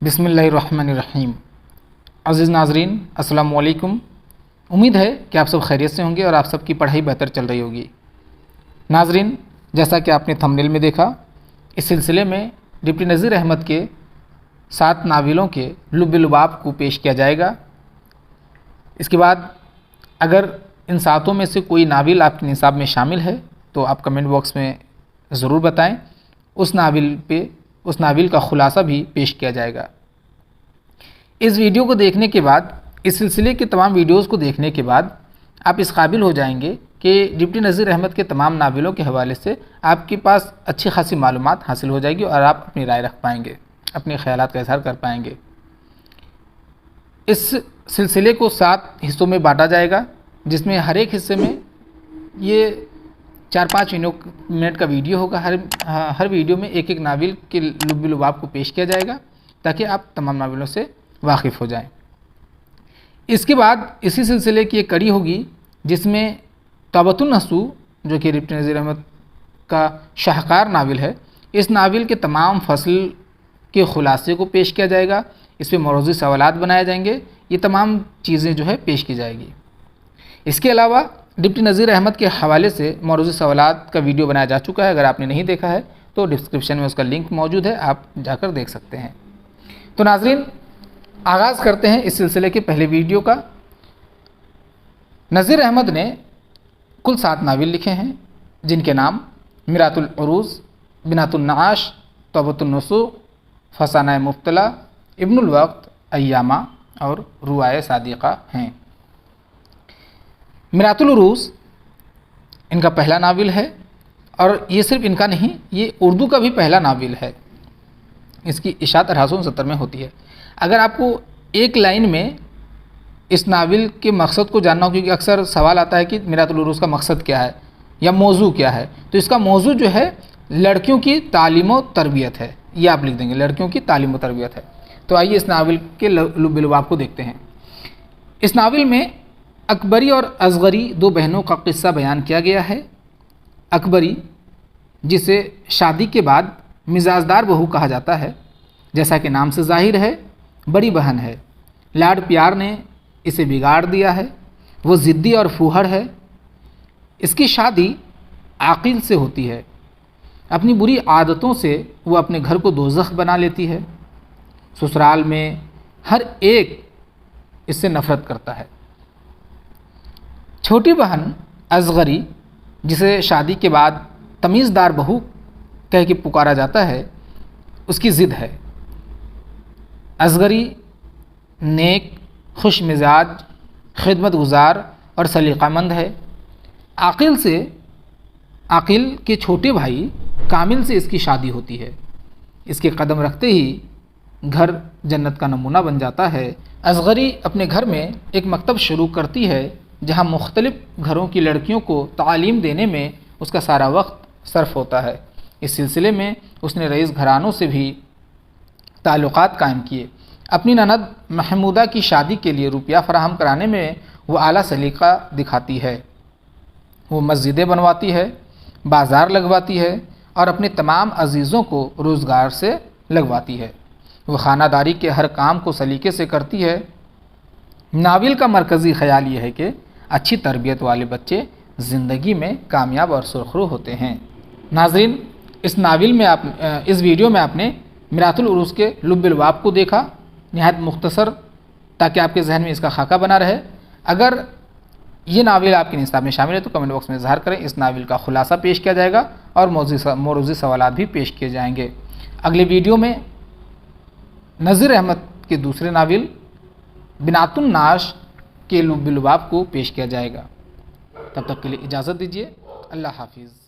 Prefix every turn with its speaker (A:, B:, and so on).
A: बिस्मिल्लाहिर्रहमानिर्रहीम। अज़ीज़ नाज़रीन, अस्सलामु अलैकुम। उम्मीद है कि आप सब खैरियत से होंगे और आप सबकी पढ़ाई बेहतर चल रही होगी। नाज़रीन, जैसा कि आपने थंबनेल में देखा, इस सिलसिले में डिप्टी नज़ीर अहमद के 7 नावलों के लुब-ए-लुबाब को पेश किया जाएगा। इसके बाद अगर इन 7 में से कोई नावल आपके निसाब में शामिल है तो आप कमेंट बॉक्स में ज़रूर बताएं। उस नावल का ख़ुलासा भी पेश किया जाएगा। इस वीडियो को देखने के बाद, इस सिलसिले के तमाम वीडियोज़ को देखने के बाद आप इस काबिल हो जाएंगे कि डिप्टी नज़ीर अहमद के तमाम नावलों के हवाले से आपके पास अच्छी खासी मालूमात हासिल हो जाएगी और आप अपनी राय रख पाएंगे, अपने ख़यालात का इज़हार कर पाएंगे। इस सिलसिले को 7 हिस्सों में बांटा जाएगा, जिसमें हर एक हिस्से में ये 4-5 मिनट का वीडियो होगा। हर वीडियो में एक एक नावल के लुब-ए-लुबाब को पेश किया जाएगा ताकि आप तमाम नावलों से वाकिफ़ हो जाएं। इसके बाद इसी सिलसिले की एक कड़ी होगी जिसमें तौबतुन नसूह, जो कि डिप्टी नज़ीर अहमद का शाहकार नावल है, इस नावल के तमाम फसल के ख़ुलासे को पेश किया जाएगा। इस पर मौरूज़ी सवालात बनाए जाएंगे। ये तमाम चीज़ें जो है पेश की जाएगी। इसके अलावा डिप्टी नज़ीर अहमद के हवाले से मौरूज़ी सवालात का वीडियो बनाया जा चुका है। अगर आपने नहीं देखा है तो डिस्क्रिप्शन में उसका लिंक मौजूद है, आप जाकर देख सकते हैं। तो नाज़रीन, आगाज़ करते हैं इस सिलसिले के पहले वीडियो का। नज़ीर अहमद ने कुल 7 नावल लिखे हैं, जिनके नाम मिरातुल उरूज़, बिनातुन नआश, तौबतुन नसूह, फसाना मुब्तला, इब्नुल वक्त, अय्यामा और रुआए सादिक़ा हैं। मिरातुल उरूज़ इनका पहला नावल है और ये सिर्फ इनका नहीं, ये उर्दू का भी पहला नावल है। इसकी इशाअत 1869 में होती है। अगर आपको एक लाइन में इस नावल के मकसद को जानना हो, क्योंकि अक्सर सवाल आता है कि मिरातुल उरूज़ का मकसद क्या है या मौजू क्या है, तो इसका मौजू जो है लड़कियों की तालीम व तरबियत है। ये आप लिख देंगे, लड़कियों की तालीम व तरबियत है। तो आइए इस नावल के लुब-ए-लुबाब को देखते हैं। इस नावल में अकबरी और असगरी 2 बहनों का किस्सा बयान किया गया है। अकबरी, जिसे शादी के बाद मिजाजदार बहू कहा जाता है, जैसा कि नाम से जाहिर है, बड़ी बहन है। लाड प्यार ने इसे बिगाड़ दिया है। वो ज़िद्दी और फूहड़ है। इसकी शादी आकिल से होती है। अपनी बुरी आदतों से वो अपने घर को दोज़ख बना लेती है। ससुराल में हर एक इससे नफ़रत करता है। छोटी बहन असगरी, जिसे शादी के बाद तमीज़दार बहू कह के पुकारा जाता है, उसकी ज़िद है। असगरी नेक, खुश मिजाज, खिदमतगुज़ार और सलीक़ामंद है। आकिल के छोटे भाई कामिल से इसकी शादी होती है। इसके कदम रखते ही घर जन्नत का नमूना बन जाता है। असगरी अपने घर में एक मकतब शुरू करती है, जहाँ मुख्तलिफ़ घरों की लड़कियों को तालीम देने में उसका सारा वक्त सर्फ होता है। इस सिलसिले में उसने रईस घरानों से भी ताल्लुकात कायम किए। अपनी ननद महमूदा की शादी के लिए रुपया फराहम कराने में वो आला सलीका दिखाती है। वो मस्जिदें बनवाती है, बाज़ार लगवाती है और अपने तमाम अजीज़ों को रोज़गार से लगवाती है। वो ख़ानादारी के हर काम को सलीके से करती है। नावल का मरकज़ी ख़याल ये है कि अच्छी तरबियत वाले बच्चे ज़िंदगी में कामयाब और सुरखरू होते हैं। नाज़रीन, इस वीडियो में आपने मिरातुल उरूज़ के लुब-ए-लुबाब को देखा, निहायत मुख्तसर, ताकि आपके जहन में इसका खाका बना रहे। अगर ये नावल आपके निसाब में शामिल है तो कमेंट बॉक्स में इज़हार करें। इस नावल का ख़ुलासा पेश किया जाएगा और मौरूज़ी सवालात भी पेश किए जाएंगे। अगले वीडियो में नज़ीर अहमद के दूसरे नावल बिनातुन नाश के लुब-ए-लुबाब को पेश किया जाएगा। तब तक के लिए इजाज़त दीजिए। अल्लाह हाफिज़।